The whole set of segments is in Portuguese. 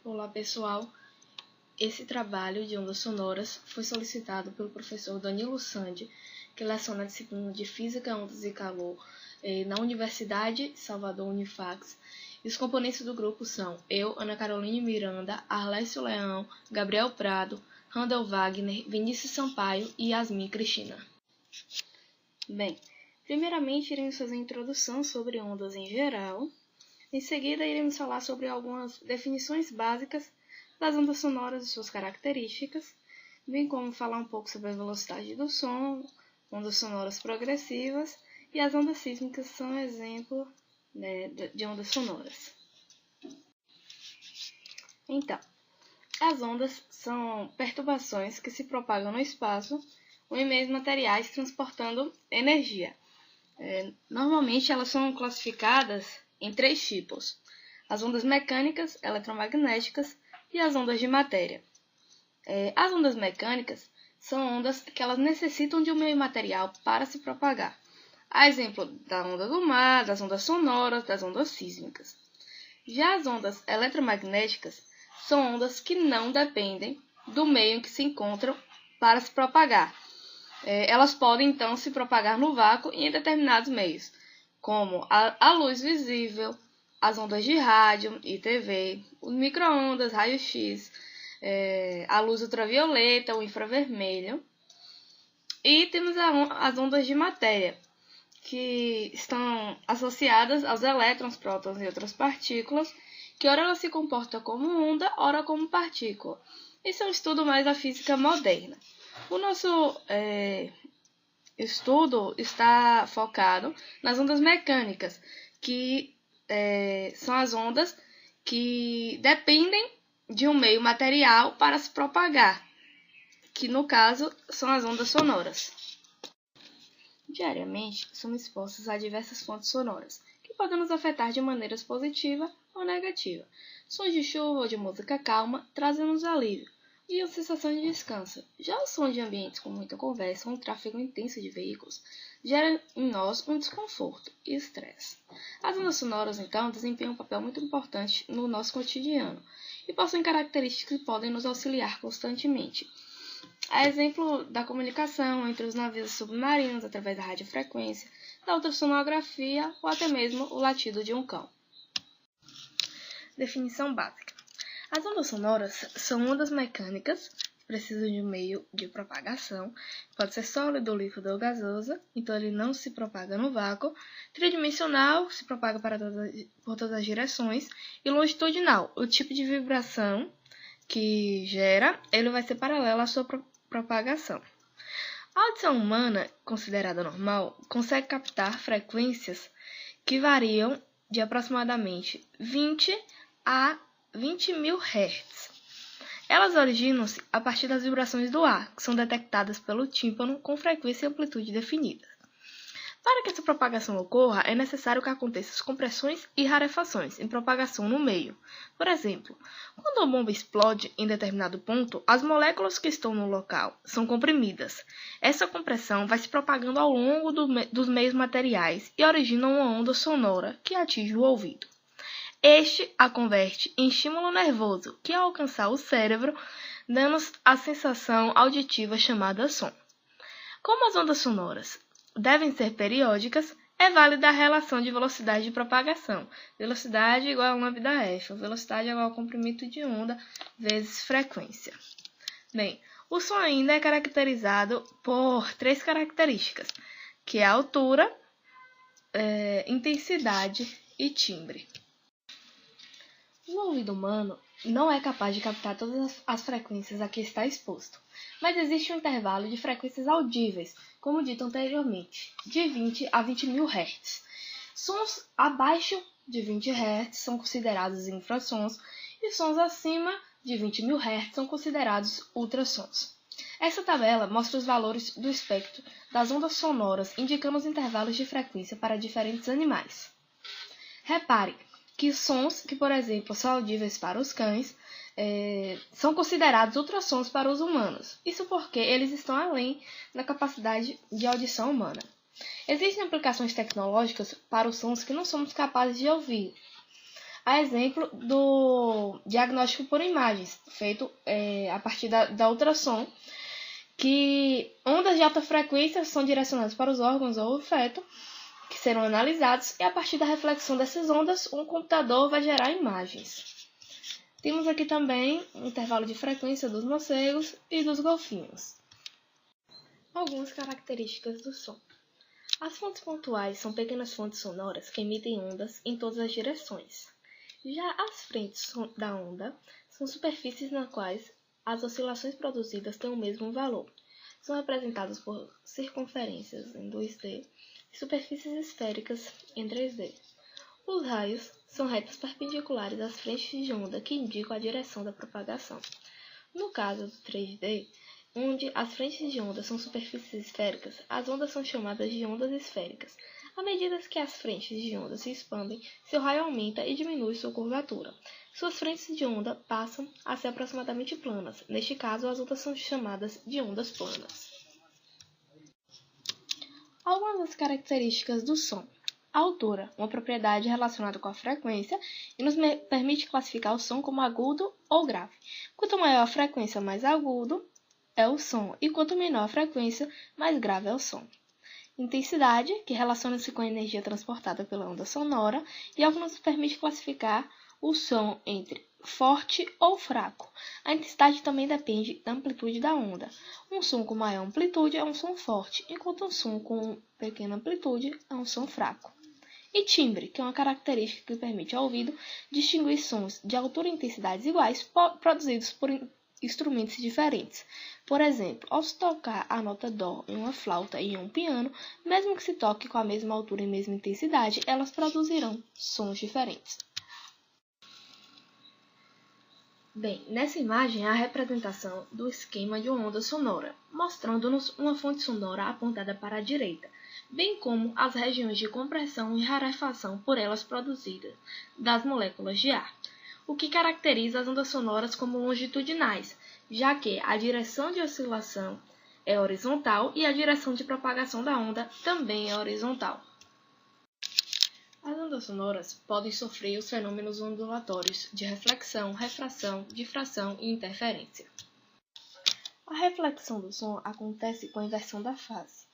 Olá pessoal, esse trabalho de ondas sonoras foi solicitado pelo professor Danilo Sandi, que leciona a disciplina de Física, Ondas e Calor na Universidade Salvador Unifax. E os componentes do grupo são eu, Ana Caroline Miranda, Arlécio Leão, Gabriel Prado, Randall Wagner, Vinícius Sampaio e Yasmin Cristina. Bem, primeiramente iremos fazer a introdução sobre ondas em geral. Em seguida, iremos falar sobre algumas definições básicas das ondas sonoras e suas características, bem como falar um pouco sobre a velocidade do som, ondas sonoras progressivas e as ondas sísmicas são exemplo de ondas sonoras. Então, as ondas são perturbações que se propagam no espaço ou em meios materiais transportando energia. Normalmente, elas são classificadas em 3 tipos: as ondas mecânicas, eletromagnéticas e as ondas de matéria. As ondas mecânicas são ondas que elas necessitam de um meio material para se propagar. A exemplo da onda do mar, das ondas sonoras, das ondas sísmicas. Já as ondas eletromagnéticas são ondas que não dependem do meio em que se encontram para se propagar. Elas podem, então, se propagar no vácuo e em determinados meios, como a luz visível, as ondas de rádio e TV, os micro-ondas, raio-x, a luz ultravioleta, o infravermelho. E temos as ondas de matéria, que estão associadas aos elétrons, prótons e outras partículas, que ora elas se comportam como onda, ora como partícula. Isso é um estudo mais da física moderna. O nosso estudo está focado nas ondas mecânicas, que são as ondas que dependem de um meio material para se propagar, que no caso são as ondas sonoras. Diariamente, somos expostos a diversas fontes sonoras, que podem nos afetar de maneiras positiva ou negativa. Sons de chuva ou de música calma trazem-nos alívio e a sensação de descanso. Já os sons de ambientes com muita conversa ou um tráfego intenso de veículos geram em nós um desconforto e estresse. As ondas sonoras, então, desempenham um papel muito importante no nosso cotidiano e possuem características que podem nos auxiliar constantemente. A exemplo da comunicação entre os navios submarinos através da radiofrequência, da ultrassonografia ou até mesmo o latido de um cão. Definição básica. As ondas sonoras são ondas mecânicas que precisam de um meio de propagação, pode ser sólido, líquido ou gasosa, então ele não se propaga no vácuo, tridimensional, se propaga por todas as direções, e longitudinal, o tipo de vibração que gera, ele vai ser paralelo à sua propagação. A audição humana, considerada normal, consegue captar frequências que variam de aproximadamente 20 a 20.000 Hz. Elas originam-se a partir das vibrações do ar, que são detectadas pelo tímpano com frequência e amplitude definidas. Para que essa propagação ocorra, é necessário que aconteçam compressões e rarefações em propagação no meio. Por exemplo, quando a bomba explode em determinado ponto, as moléculas que estão no local são comprimidas. Essa compressão vai se propagando ao longo dos meios materiais e origina uma onda sonora que atinge o ouvido. Este a converte em estímulo nervoso, que ao alcançar o cérebro, dando-nos a sensação auditiva chamada som. Como as ondas sonoras devem ser periódicas, é válida a relação de velocidade de propagação. Velocidade igual a lambda-f, velocidade igual ao comprimento de onda vezes frequência. Bem, o som ainda é caracterizado por 3 características, que é a altura, intensidade e timbre. O ouvido humano não é capaz de captar todas as frequências a que está exposto, mas existe um intervalo de frequências audíveis, como dito anteriormente, de 20 a 20.000 Hz. Sons abaixo de 20 Hz são considerados infrassons e sons acima de 20.000 Hz são considerados ultrassons. Essa tabela mostra os valores do espectro das ondas sonoras, indicando os intervalos de frequência para diferentes animais. Repare que sons que, por exemplo, são audíveis para os cães, são considerados ultrassons para os humanos. Isso porque eles estão além da capacidade de audição humana. Existem aplicações tecnológicas para os sons que não somos capazes de ouvir. A exemplo do diagnóstico por imagens, feito a partir da ultrassom, que ondas de alta frequência são direcionadas para os órgãos ou o feto, que serão analisados, e a partir da reflexão dessas ondas, um computador vai gerar imagens. Temos aqui também o intervalo de frequência dos morcegos e dos golfinhos. Algumas características do som. As fontes pontuais são pequenas fontes sonoras que emitem ondas em todas as direções. Já as frentes da onda são superfícies nas quais as oscilações produzidas têm o mesmo valor. São representadas por circunferências em 2D e superfícies esféricas em 3D. Os raios são retas perpendiculares às frentes de onda que indicam a direção da propagação. No caso do 3D, onde as frentes de onda são superfícies esféricas, as ondas são chamadas de ondas esféricas. À medida que as frentes de onda se expandem, seu raio aumenta e diminui sua curvatura. Suas frentes de onda passam a ser aproximadamente planas. Neste caso, as ondas são chamadas de ondas planas. Algumas das características do som. A altura, uma propriedade relacionada com a frequência, e nos permite classificar o som como agudo ou grave. Quanto maior a frequência, mais agudo é o som, e quanto menor a frequência, mais grave é o som. Intensidade, que relaciona-se com a energia transportada pela onda sonora, e algo nos permite classificar o som entre forte ou fraco. A intensidade também depende da amplitude da onda. Um som com maior amplitude é um som forte, enquanto um som com pequena amplitude é um som fraco. E timbre, que é uma característica que permite ao ouvido distinguir sons de altura e intensidades iguais produzidos por instrumentos diferentes. Por exemplo, ao se tocar a nota Dó em uma flauta e em um piano, mesmo que se toque com a mesma altura e mesma intensidade, elas produzirão sons diferentes. Bem, nessa imagem há a representação do esquema de uma onda sonora, mostrando-nos uma fonte sonora apontada para a direita, bem como as regiões de compressão e rarefação por elas produzidas das moléculas de ar, o que caracteriza as ondas sonoras como longitudinais, já que a direção de oscilação é horizontal e a direção de propagação da onda também é horizontal. As ondas sonoras podem sofrer os fenômenos ondulatórios de reflexão, refração, difração e interferência. A reflexão do som acontece com a inversão da fase.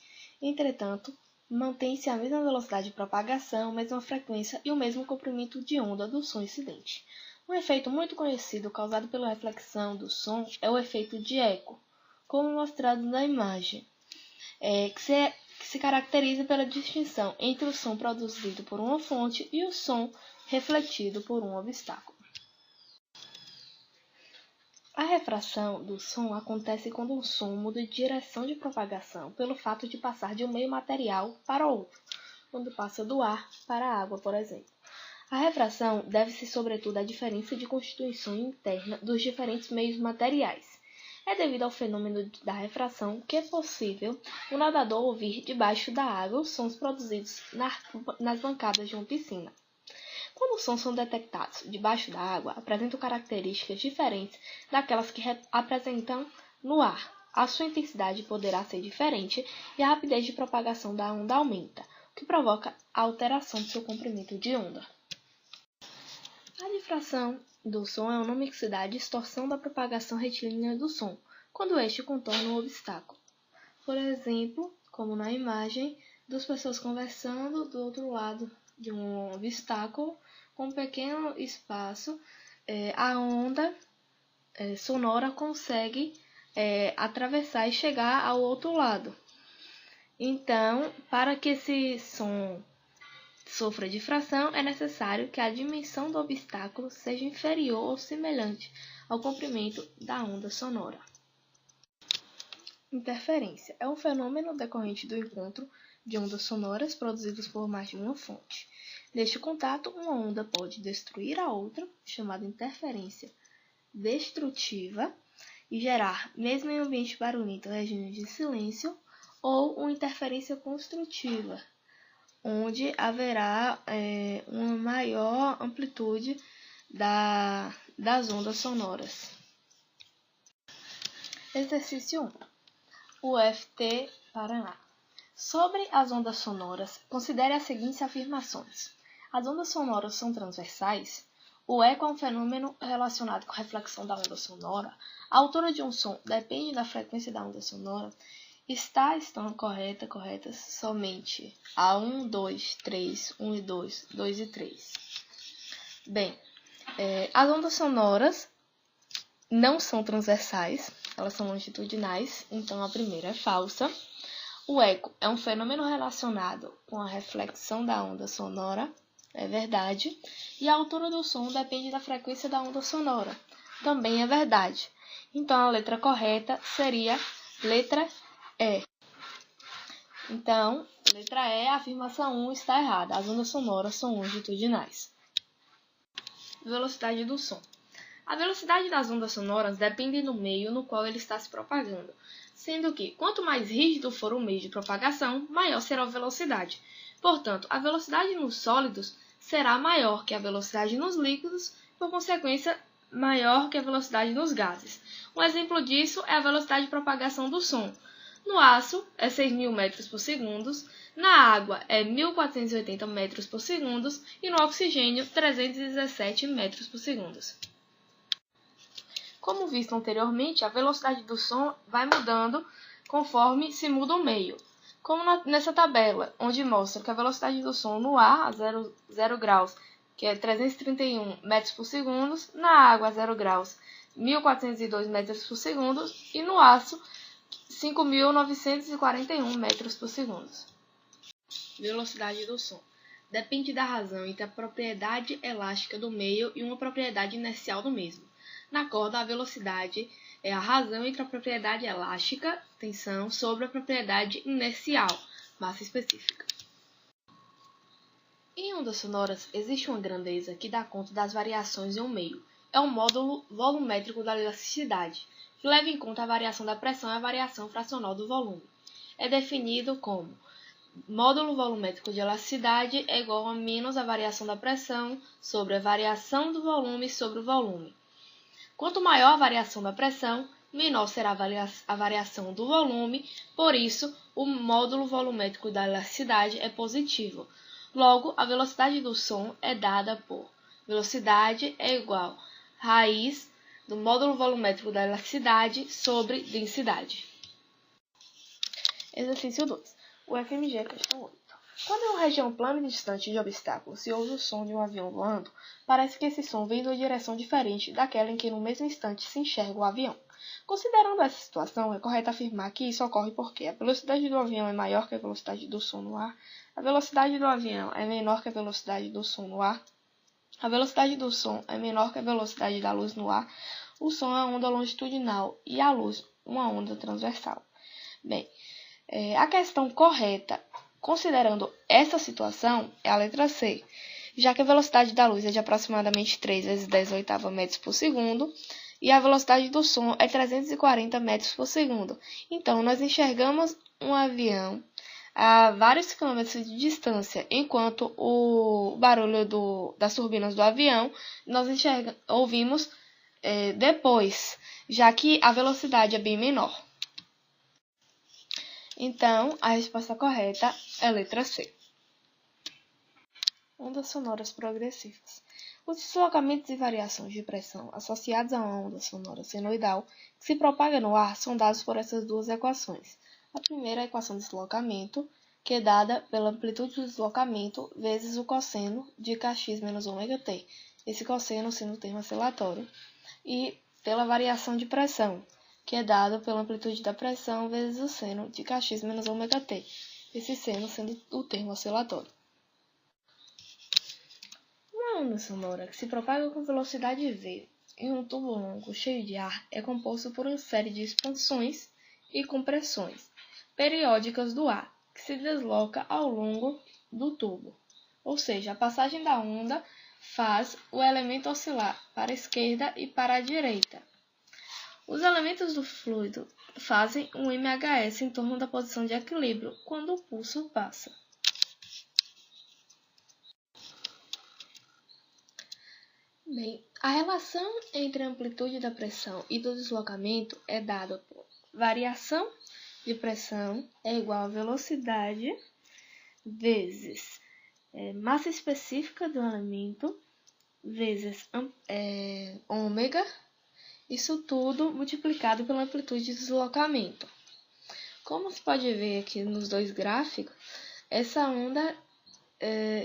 Entretanto, mantém-se a mesma velocidade de propagação, mesma frequência e o mesmo comprimento de onda do som incidente. Um efeito muito conhecido causado pela reflexão do som é o efeito de eco, como mostrado na imagem, que se caracteriza pela distinção entre o som produzido por uma fonte e o som refletido por um obstáculo. A refração do som acontece quando o som muda de direção de propagação pelo fato de passar de um meio material para outro, quando passa do ar para a água, por exemplo. A refração deve-se sobretudo à diferença de constituição interna dos diferentes meios materiais. É devido ao fenômeno da refração que é possível o nadador ouvir debaixo da água os sons produzidos nas bancadas de uma piscina. Quando os sons são detectados debaixo da água, apresentam características diferentes daquelas que apresentam no ar. A sua intensidade poderá ser diferente e a rapidez de propagação da onda aumenta, o que provoca a alteração do seu comprimento de onda. A difração do som é o nome que se dá à distorção da propagação retilínea do som, quando este contorna um obstáculo. Por exemplo, como na imagem, duas pessoas conversando do outro lado de um obstáculo, com um pequeno espaço, a onda sonora consegue atravessar e chegar ao outro lado. Então, para que esse som sofra difração, é necessário que a dimensão do obstáculo seja inferior ou semelhante ao comprimento da onda sonora. Interferência é um fenômeno decorrente do encontro de ondas sonoras produzidas por mais de uma fonte. Neste contato, uma onda pode destruir a outra, chamada interferência destrutiva, e gerar, mesmo em ambiente barulhento, regiões de silêncio, ou uma interferência construtiva, onde haverá uma maior amplitude das ondas sonoras. Exercício 1. UFT Paraná. Sobre as ondas sonoras, considere as seguintes afirmações. As ondas sonoras são transversais? O eco é um fenômeno relacionado com a reflexão da onda sonora. A altura de um som depende da frequência da onda sonora. Estão corretas somente a 1, 2, 3, 1 e 2, 2 e 3. Bem, as ondas sonoras não são transversais, elas são longitudinais, então a primeira é falsa. O eco é um fenômeno relacionado com a reflexão da onda sonora, é verdade. E a altura do som depende da frequência da onda sonora, também é verdade. Então a letra correta seria letra E. Então, letra E, a afirmação 1 está errada. As ondas sonoras são longitudinais. Velocidade do som. A velocidade das ondas sonoras depende do meio no qual ele está se propagando, sendo que, quanto mais rígido for o meio de propagação, maior será a velocidade. Portanto, a velocidade nos sólidos será maior que a velocidade nos líquidos, por consequência, maior que a velocidade nos gases. Um exemplo disso é a velocidade de propagação do som. No aço, é 6.000 metros por segundo, na água, é 1.480 metros por segundo e no oxigênio, 317 metros por segundo. Como visto anteriormente, a velocidade do som vai mudando conforme se muda o meio. Como nessa tabela, onde mostra que a velocidade do som no ar, a 0 graus, que é 331 metros por segundo, na água, a 0 graus, 1.402 metros por segundo, e no aço, 5.941 metros por segundo. Velocidade do som. Depende da razão entre a propriedade elástica do meio e uma propriedade inercial do mesmo. Na corda, a velocidade é a razão entre a propriedade elástica, tensão, sobre a propriedade inercial, massa específica. Em ondas sonoras, existe uma grandeza que dá conta das variações em um meio. É o módulo volumétrico da elasticidade, que leva em conta a variação da pressão e a variação fracional do volume. É definido como módulo volumétrico de elasticidade é igual a menos a variação da pressão sobre a variação do volume sobre o volume. Quanto maior a variação da pressão, menor será a variação do volume, por isso, o módulo volumétrico da elasticidade é positivo. Logo, a velocidade do som é dada por velocidade é igual a raiz do módulo volumétrico da elasticidade sobre densidade. Exercício 2. O FMG, questão 8. Quando em uma região plana e distante de obstáculos se ouve o som de um avião voando, parece que esse som vem de uma direção diferente daquela em que no mesmo instante se enxerga o avião. Considerando essa situação, é correto afirmar que isso ocorre porque a velocidade do avião é maior que a velocidade do som no ar, a velocidade do avião é menor que a velocidade do som no ar, a velocidade do som é menor que a velocidade da luz no ar, o som é uma onda longitudinal e a luz uma onda transversal. Bem, a questão correta, considerando essa situação, é a letra C, já que a velocidade da luz é de aproximadamente 3 vezes 10⁸ metros por segundo e a velocidade do som é 340 metros por segundo. Então, nós enxergamos um avião a vários quilômetros de distância, enquanto o barulho das turbinas do avião nós ouvimos depois, já que a velocidade é bem menor. Então, a resposta correta é a letra C. Ondas sonoras progressivas. Os deslocamentos e variações de pressão associados a uma onda sonora senoidal que se propaga no ar são dados por essas duas equações. A primeira é a equação de deslocamento, que é dada pela amplitude do deslocamento vezes o cosseno de kx menos ômega-t, esse cosseno sendo o termo oscilatório, e pela variação de pressão, que é dado pela amplitude da pressão vezes o seno de kx menos ômega-t, esse seno sendo o termo oscilatório. Uma onda sonora que se propaga com velocidade v em um tubo longo cheio de ar é composto por uma série de expansões e compressões periódicas do ar, que se desloca ao longo do tubo. Ou seja, a passagem da onda faz o elemento oscilar para a esquerda e para a direita. Os elementos do fluido fazem um MHS em torno da posição de equilíbrio quando o pulso passa. Bem, a relação entre a amplitude da pressão e do deslocamento é dada por variação de pressão é igual a velocidade vezes massa específica do elemento vezes ômega, isso tudo multiplicado pela amplitude de deslocamento. Como se pode ver aqui nos dois gráficos, essa onda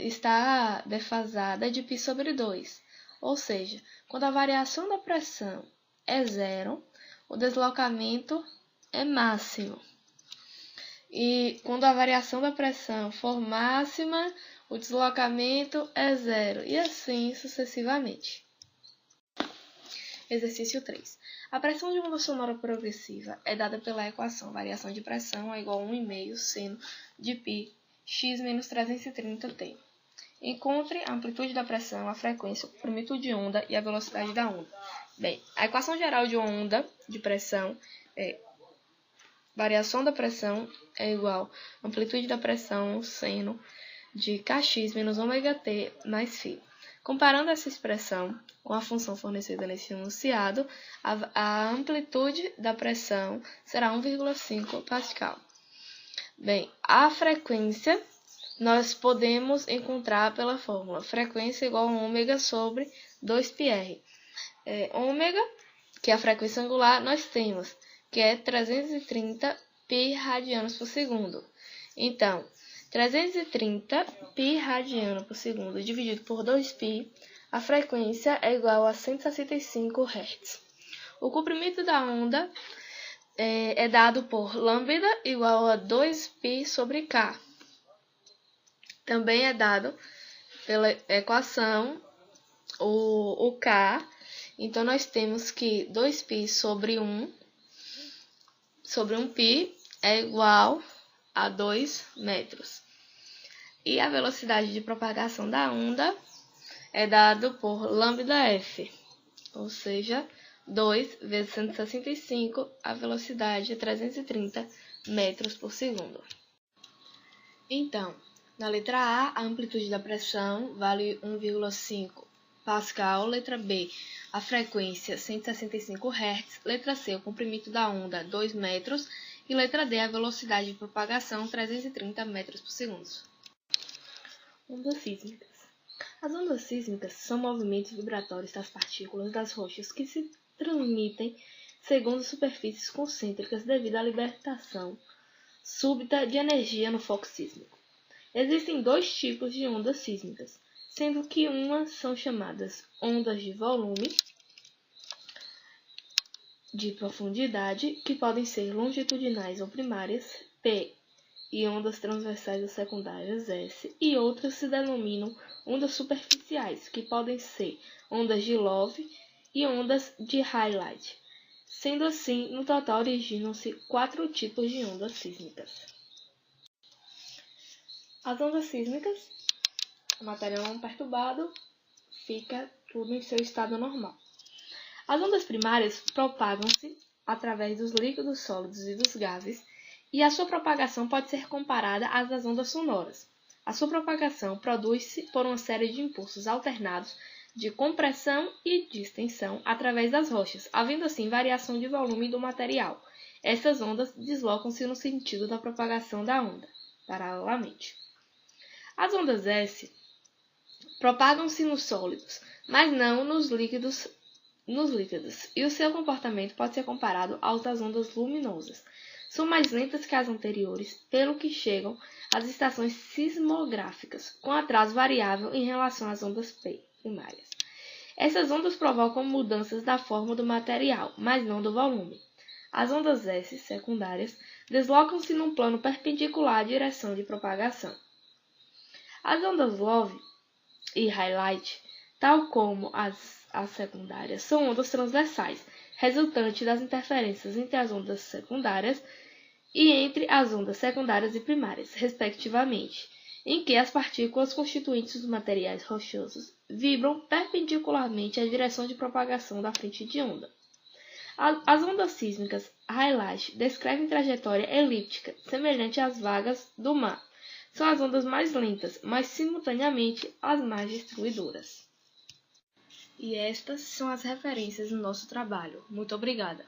está defasada de π sobre 2, ou seja, quando a variação da pressão é zero, o deslocamento é máximo. E quando a variação da pressão for máxima, o deslocamento é zero, e assim sucessivamente. Exercício 3. A pressão de onda sonora progressiva é dada pela equação variação de pressão é igual a 1,5 seno de π x menos 330t. Encontre a amplitude da pressão, a frequência, o comprimento de onda e a velocidade da onda. Bem, a equação geral de uma onda de pressão é variação da pressão é igual a amplitude da pressão seno de kx menos ômega-t mais φ. Comparando essa expressão com a função fornecida nesse enunciado, a amplitude da pressão será 1,5 Pascal. Bem, a frequência nós podemos encontrar pela fórmula frequência igual a ômega sobre 2πr. Ômega, que é a frequência angular, nós temos, que é 330 π radianos por segundo. Então, 330 π radiano por segundo dividido por 2π, a frequência é igual a 165 Hz. O comprimento da onda é dado por lambda igual a 2π sobre k. Também é dado pela equação o k. Então, nós temos que 2π sobre 1π é igual a 2 metros. E a velocidade de propagação da onda é dado por lambda-f, ou seja, 2 vezes 165, a velocidade é 330 metros por segundo. Então, na letra A, a amplitude da pressão vale 1,5 Pascal, letra B, a frequência 165 Hz, letra C, o comprimento da onda 2 metros e letra D, a velocidade de propagação 330 metros por segundo. Ondas sísmicas. As ondas sísmicas são movimentos vibratórios das partículas das rochas que se transmitem segundo superfícies concêntricas devido à libertação súbita de energia no foco sísmico. Existem dois tipos de ondas sísmicas, sendo que umas são chamadas ondas de volume de profundidade, que podem ser longitudinais ou primárias, P, e ondas transversais ou secundárias, S, e outras se denominam ondas superficiais, que podem ser ondas de Love e ondas de Rayleigh. Sendo assim, no total originam-se 4 tipos de ondas sísmicas. As ondas sísmicas, o material perturbado, fica tudo em seu estado normal. As ondas primárias propagam-se através dos líquidos sólidos e dos gases, e a sua propagação pode ser comparada às das ondas sonoras. A sua propagação produz-se por uma série de impulsos alternados de compressão e distensão através das rochas, havendo assim variação de volume do material. Essas ondas deslocam-se no sentido da propagação da onda, paralelamente. As ondas S propagam-se nos sólidos, mas não nos líquidos, e o seu comportamento pode ser comparado aos das ondas luminosas. São mais lentas que as anteriores, pelo que chegam às estações sismográficas, com atraso variável em relação às ondas P primárias. Essas ondas provocam mudanças da forma do material, mas não do volume. As ondas S secundárias deslocam-se num plano perpendicular à direção de propagação. As ondas Love e Rayleigh, tal como as secundárias, são ondas transversais, resultante das interferências entre as ondas secundárias e entre as ondas secundárias e primárias, respectivamente, em que as partículas constituintes dos materiais rochosos vibram perpendicularmente à direção de propagação da frente de onda. As ondas sísmicas Rayleigh descrevem trajetória elíptica, semelhante às vagas do mar. São as ondas mais lentas, mas simultaneamente as mais destruidoras. E estas são as referências do nosso trabalho. Muito obrigada!